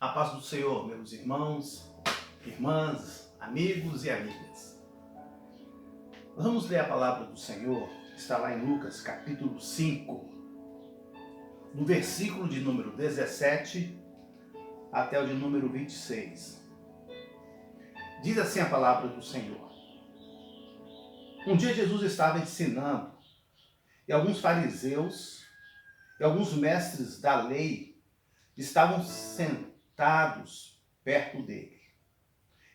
A paz do Senhor, meus irmãos, irmãs, amigos e amigas. Vamos ler a palavra do Senhor, que está lá em Lucas, capítulo 5, do versículo de número 17 até o de número 26. Diz assim a palavra do Senhor. Um dia Jesus estava ensinando, e alguns fariseus e alguns mestres da lei estavam sentados perto dele.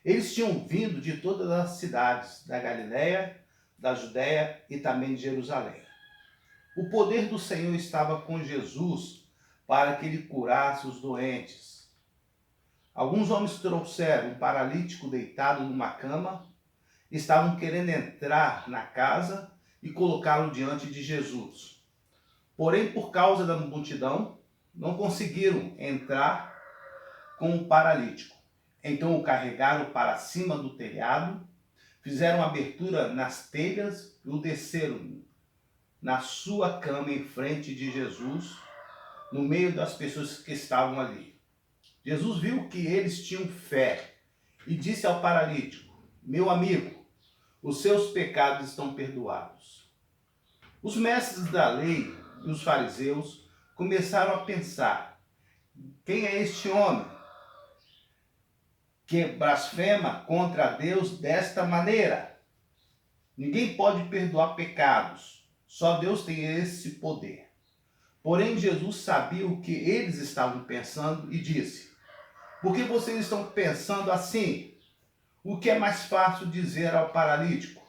Eles tinham vindo de todas as cidades da Galileia, da Judéia e também de Jerusalém. O poder do Senhor estava com Jesus para que ele curasse os doentes. Alguns homens trouxeram um paralítico deitado numa cama, estavam querendo entrar na casa e colocá-lo diante de Jesus. Porém, por causa da multidão, não conseguiram entrar com o paralítico. Então o carregaram para cima do telhado, fizeram abertura nas telhas e o desceram na sua cama em frente de Jesus, no meio das pessoas que estavam ali. Jesus viu que eles tinham fé e disse ao paralítico: meu amigo, os seus pecados estão perdoados. Os mestres da lei e os fariseus começaram a pensar: quem é este homem que blasfema contra Deus desta maneira? Ninguém pode perdoar pecados, só Deus tem esse poder. Porém, Jesus sabia o que eles estavam pensando e disse: por que vocês estão pensando assim? O que é mais fácil dizer ao paralítico: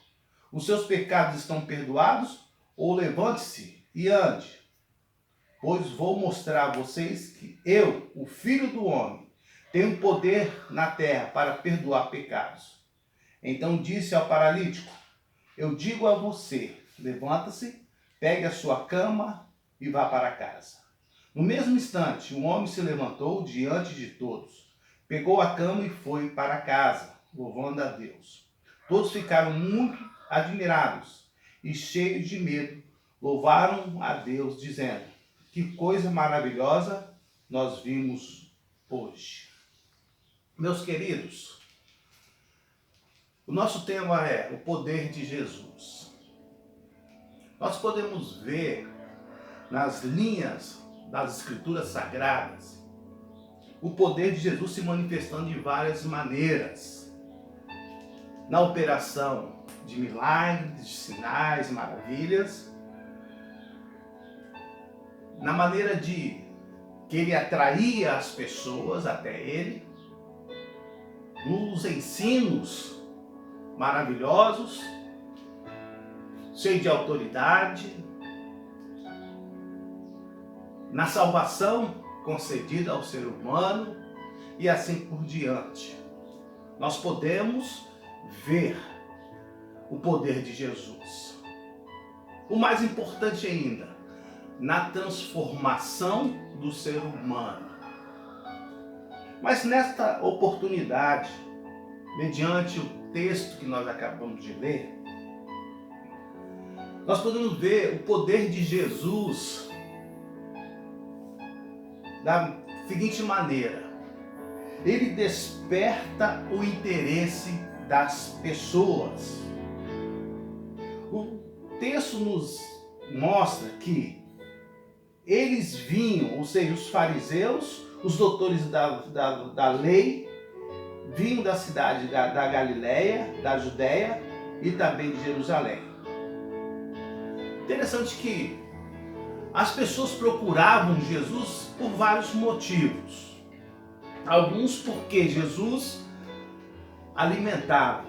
os seus pecados estão perdoados? Ou levante-se e ande? Pois vou mostrar a vocês que eu, o Filho do Homem, tenho poder na terra para perdoar pecados. Então disse ao paralítico: eu digo a você, levanta-se, pegue a sua cama e vá para casa. No mesmo instante, o homem se levantou diante de todos, pegou a cama e foi para casa, louvando a Deus. Todos ficaram muito admirados e cheios de medo, louvaram a Deus, dizendo: que coisa maravilhosa nós vimos hoje. Meus queridos, o nosso tema é o poder de Jesus. Nós podemos ver nas linhas das Escrituras Sagradas o poder de Jesus se manifestando de várias maneiras. Na operação de milagres, de sinais, maravilhas, na maneira de que ele atraía as pessoas até ele, nos ensinos maravilhosos, cheio de autoridade, na salvação concedida ao ser humano e assim por diante. Nós podemos ver o poder de Jesus. O mais importante ainda, na transformação do ser humano. Mas nesta oportunidade, mediante o texto que nós acabamos de ler, nós podemos ver o poder de Jesus da seguinte maneira: ele desperta o interesse das pessoas. O texto nos mostra que eles vinham, ou seja, os fariseus, os doutores da lei, vinham da cidade da Galileia, da Judéia e também de Jerusalém. Interessante que as pessoas procuravam Jesus por vários motivos. Alguns porque Jesus alimentava,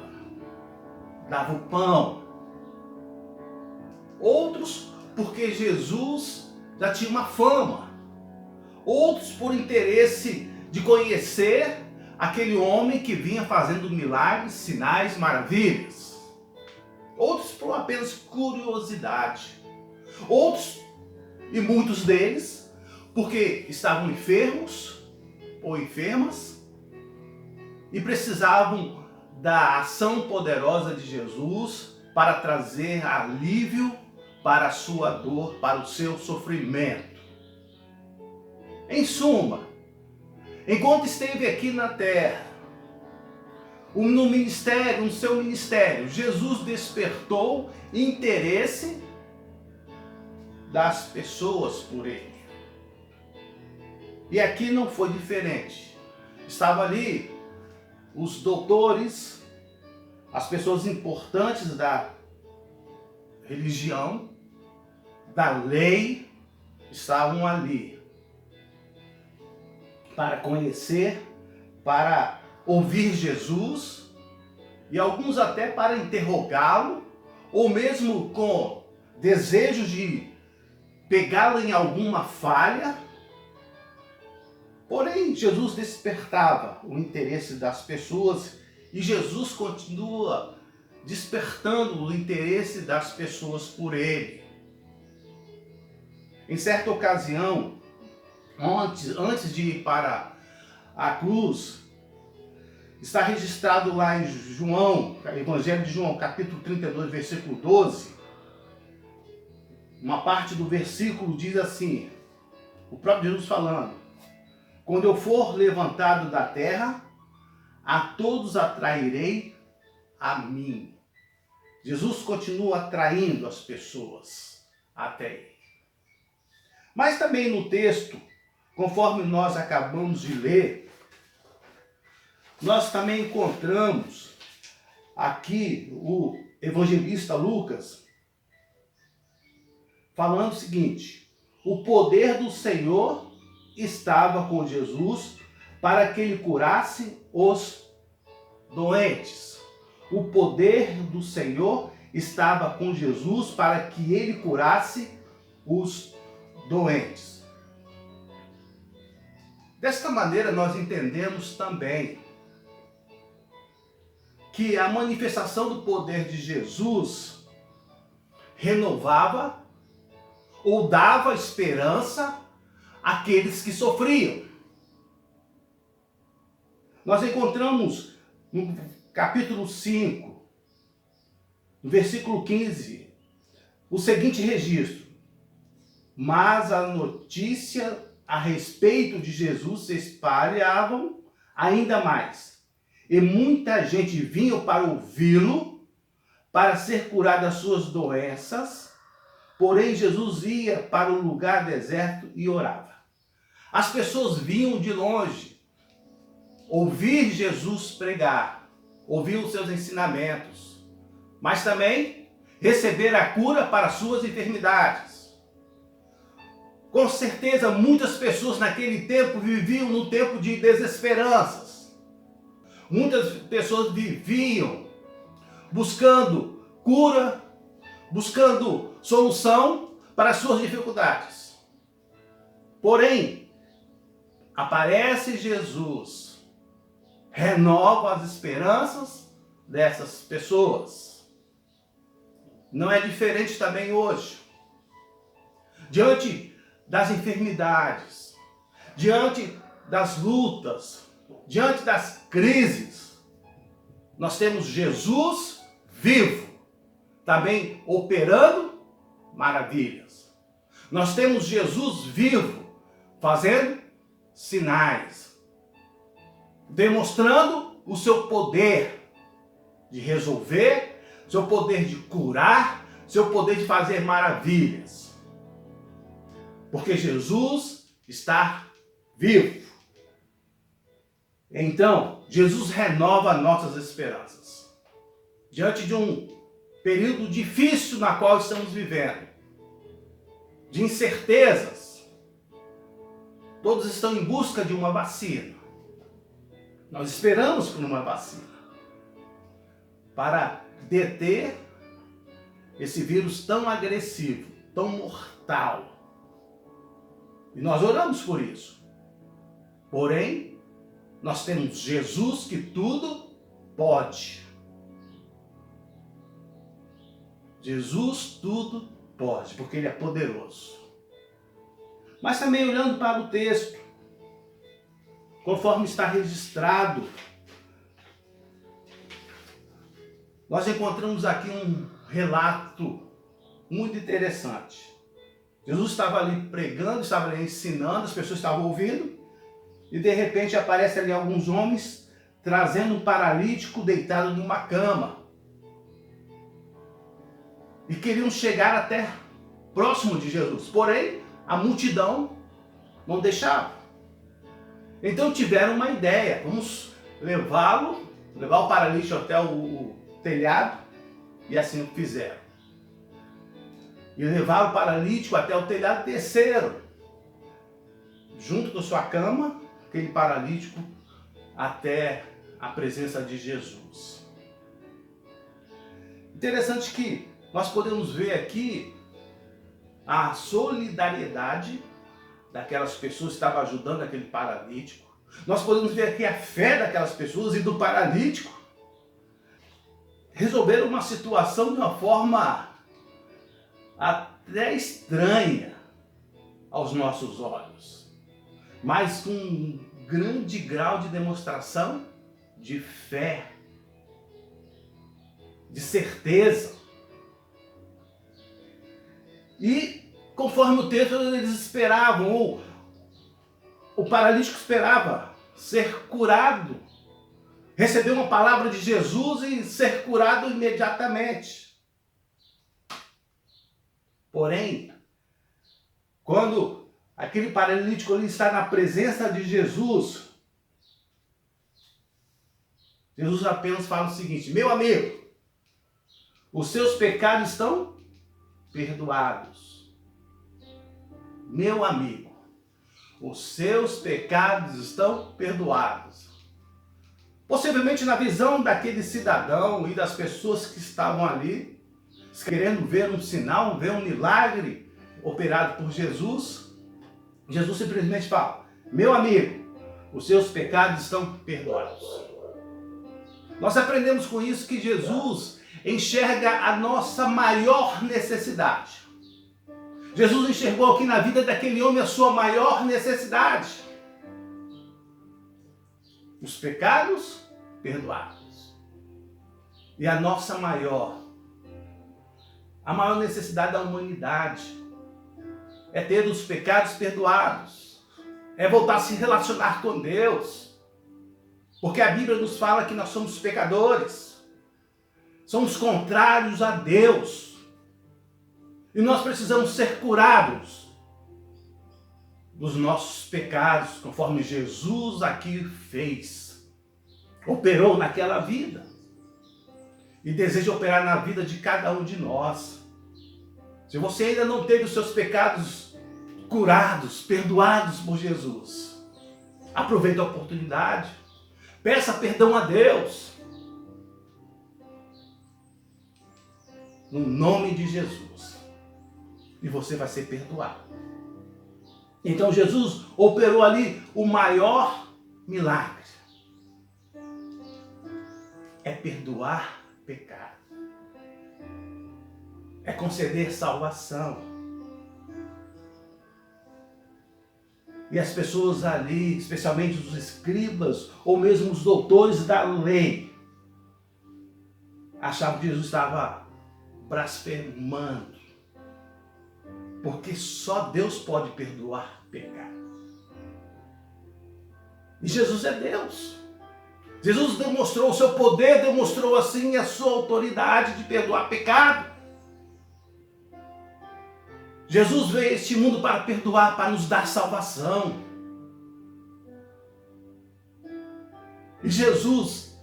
dava o pão. Outros porque Jesus já tinha uma fama. Outros por interesse de conhecer aquele homem que vinha fazendo milagres, sinais, maravilhas. Outros por apenas curiosidade. Outros, e muitos deles, porque estavam enfermos ou enfermas e precisavam da ação poderosa de Jesus para trazer alívio para a sua dor, para o seu sofrimento. Em suma, enquanto esteve aqui na terra, no seu ministério, Jesus despertou interesse das pessoas por ele. E aqui não foi diferente. Estava ali os doutores, as pessoas importantes da religião, da lei, estavam ali para conhecer, para ouvir Jesus, e alguns até para interrogá-lo, ou mesmo com desejo de pegá-lo em alguma falha. Porém, Jesus despertava o interesse das pessoas e Jesus continua despertando o interesse das pessoas por ele. Em certa ocasião, antes de ir para a cruz, está registrado lá em João, Evangelho de João, capítulo 32, versículo 12. Uma parte do versículo diz assim, o próprio Jesus falando: quando eu for levantado da terra, a todos atrairei a mim. Jesus continua atraindo as pessoas até ele. Mas também no texto, conforme nós acabamos de ler, nós também encontramos aqui o evangelista Lucas falando o seguinte: o poder do Senhor estava com Jesus para que ele curasse os doentes. O poder do Senhor estava com Jesus para que ele curasse os doentes. Desta maneira nós entendemos também que a manifestação do poder de Jesus renovava ou dava esperança àqueles que sofriam. Nós encontramos no capítulo 5, no versículo 15, o seguinte registro: mas a notícia a respeito de Jesus se espalhava ainda mais, e muita gente vinha para ouvi-lo, para ser curado das suas doenças. Porém, Jesus ia para um lugar deserto e orava. As pessoas vinham de longe ouvir Jesus pregar, ouvir os seus ensinamentos, mas também receber a cura para suas enfermidades. Com certeza, muitas pessoas naquele tempo viviam num tempo de desesperanças. Muitas pessoas viviam buscando cura, buscando solução para as suas dificuldades. Porém, aparece Jesus, renova as esperanças dessas pessoas. Não é diferente também hoje. Diante das enfermidades, diante das lutas, diante das crises, nós temos Jesus vivo, também operando maravilhas. Nós temos Jesus vivo, fazendo sinais, demonstrando o seu poder de resolver, seu poder de curar, seu poder de fazer maravilhas. Porque Jesus está vivo. Então, Jesus renova nossas esperanças. Diante de um período difícil na qual estamos vivendo, de incertezas, todos estão em busca de uma vacina. Nós esperamos por uma vacina para deter esse vírus tão agressivo, tão mortal. E nós oramos por isso. Porém, nós temos Jesus que tudo pode. Jesus tudo pode, porque Ele é poderoso. Mas também olhando para o texto, conforme está registrado, nós encontramos aqui um relato muito interessante. Jesus estava ali pregando, estava ali ensinando, as pessoas estavam ouvindo, e de repente aparece ali alguns homens trazendo um paralítico deitado numa cama. E queriam chegar até próximo de Jesus. Porém, a multidão não deixava. Então tiveram uma ideia. Vamos levar o paralítico até o telhado. E assim o fizeram. E levaram o paralítico até o telhado, desceram. Junto com sua cama, aquele paralítico, até a presença de Jesus. Interessante que nós podemos ver aqui a solidariedade daquelas pessoas que estavam ajudando aquele paralítico. Nós podemos ver aqui a fé daquelas pessoas e do paralítico. Resolveram uma situação de uma forma até estranha aos nossos olhos, mas com um grande grau de demonstração de fé, de certeza. E conforme o texto, eles esperavam, ou o paralítico esperava ser curado, receber uma palavra de Jesus e ser curado imediatamente. Porém, quando aquele paralítico ali está na presença de Jesus, Jesus apenas fala o seguinte: meu amigo, os seus pecados estão perdoados. Meu amigo, os seus pecados estão perdoados. Possivelmente na visão daquele cidadão e das pessoas que estavam ali, querendo ver um sinal, ver um milagre operado por Jesus, Jesus simplesmente fala: meu amigo, os seus pecados estão perdoados. Nós aprendemos com isso que Jesus enxerga a nossa maior necessidade. Jesus enxergou aqui na vida daquele homem a sua maior necessidade. Os pecados perdoados. E a nossa maior necessidade da humanidade é ter os pecados perdoados. É voltar a se relacionar com Deus. Porque a Bíblia nos fala que nós somos pecadores. Somos contrários a Deus. E nós precisamos ser curados dos nossos pecados, conforme Jesus aqui fez. Operou naquela vida. E deseja operar na vida de cada um de nós. Se você ainda não teve os seus pecados curados, perdoados por Jesus, aproveite a oportunidade. Peça perdão a Deus. No nome de Jesus. E você vai ser perdoado. Então Jesus operou ali o maior milagre. É perdoar pecado. É conceder salvação. E as pessoas ali, especialmente os escribas, ou mesmo os doutores da lei, achavam que Jesus estava blasfemando. Porque só Deus pode perdoar pecado. E Jesus é Deus. Jesus demonstrou o seu poder, demonstrou assim a sua autoridade de perdoar pecado. Jesus veio a este mundo para perdoar, para nos dar salvação. E Jesus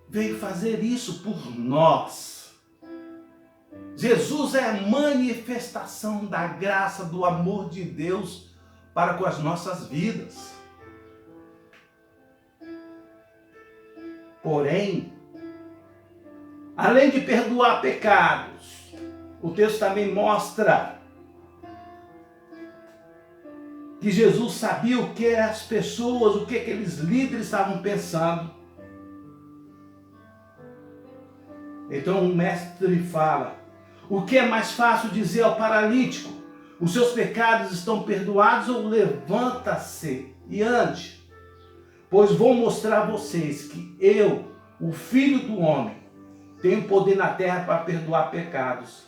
veio fazer isso por nós. Jesus é a manifestação da graça, do amor de Deus para com as nossas vidas. Porém, além de perdoar pecados, o texto também mostra que Jesus sabia o que as pessoas, o que aqueles líderes estavam pensando. Então o mestre fala: o que é mais fácil dizer ao paralítico? Os seus pecados estão perdoados, ou levanta-se e ande? Pois vou mostrar a vocês que eu, o Filho do Homem, tenho poder na terra para perdoar pecados.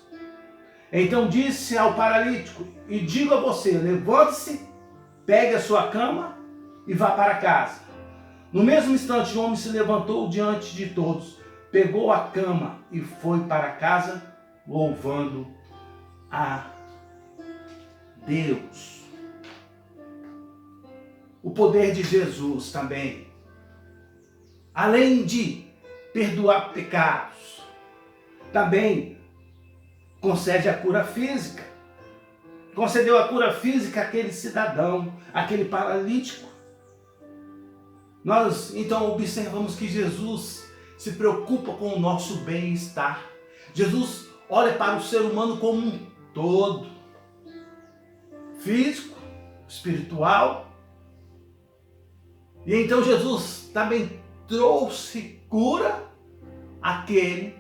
Então disse ao paralítico: e digo a você, levante-se, pegue a sua cama e vá para casa. No mesmo instante, o homem se levantou diante de todos, pegou a cama e foi para casa, louvando a Deus. O poder de Jesus também, além de perdoar pecados, também concede a cura física. Concedeu a cura física àquele cidadão, àquele paralítico. Nós então observamos que Jesus se preocupa com o nosso bem-estar. Jesus olha para o ser humano como um todo, físico, espiritual. E então Jesus também trouxe cura àquele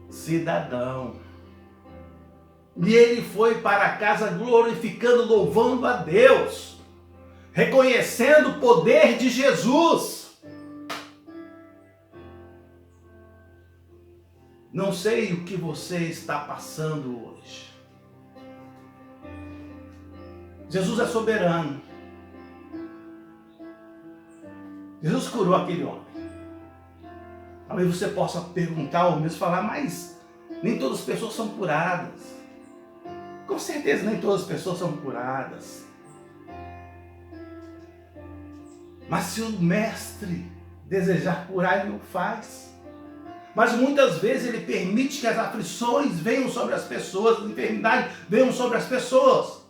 cidadão. E ele foi para casa glorificando, louvando a Deus, reconhecendo o poder de Jesus. Não sei o que você está passando hoje. Jesus é soberano. Jesus curou aquele homem. Talvez você possa perguntar ou mesmo falar, mas nem todas as pessoas são curadas. Com certeza nem todas as pessoas são curadas. Mas se o mestre desejar curar, ele o faz. Mas muitas vezes ele permite que as aflições venham sobre as pessoas, as enfermidades venham sobre as pessoas,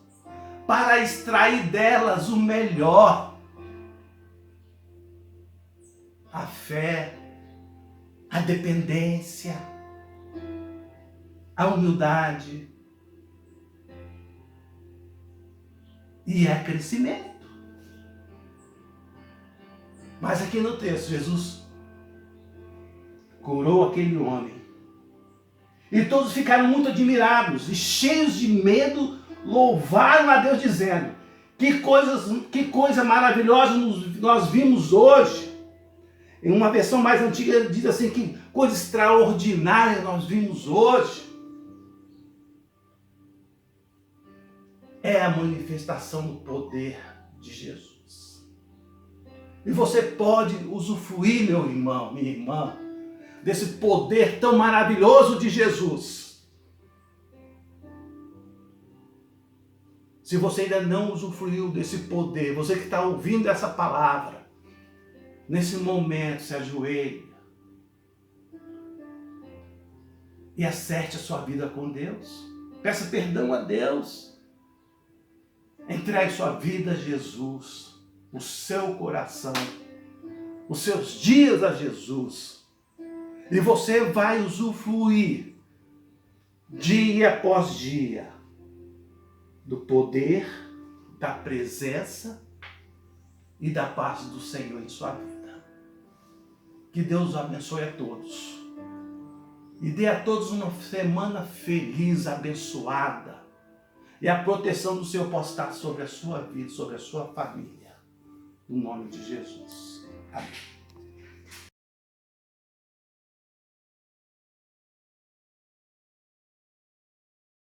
para extrair delas o melhor. A fé, a dependência, a humildade e a crescimento. Mas aqui no texto, Jesus curou aquele homem. E todos ficaram muito admirados e cheios de medo, louvaram a Deus dizendo: que coisa maravilhosa nós vimos hoje. Em uma versão mais antiga diz assim, que coisa extraordinária nós vimos hoje. É a manifestação do poder de Jesus. E você pode usufruir, meu irmão, minha irmã, desse poder tão maravilhoso de Jesus. Se você ainda não usufruiu desse poder, você que está ouvindo essa palavra, nesse momento se ajoelhe e acerte a sua vida com Deus. Peça perdão a Deus. Entregue sua vida a Jesus, o seu coração, os seus dias a Jesus. E você vai usufruir, dia após dia, do poder, da presença e da paz do Senhor em sua vida. Que Deus abençoe a todos. E dê a todos uma semana feliz, abençoada. E a proteção do Senhor possa estar sobre a sua vida, sobre a sua família. No nome de Jesus. Amém.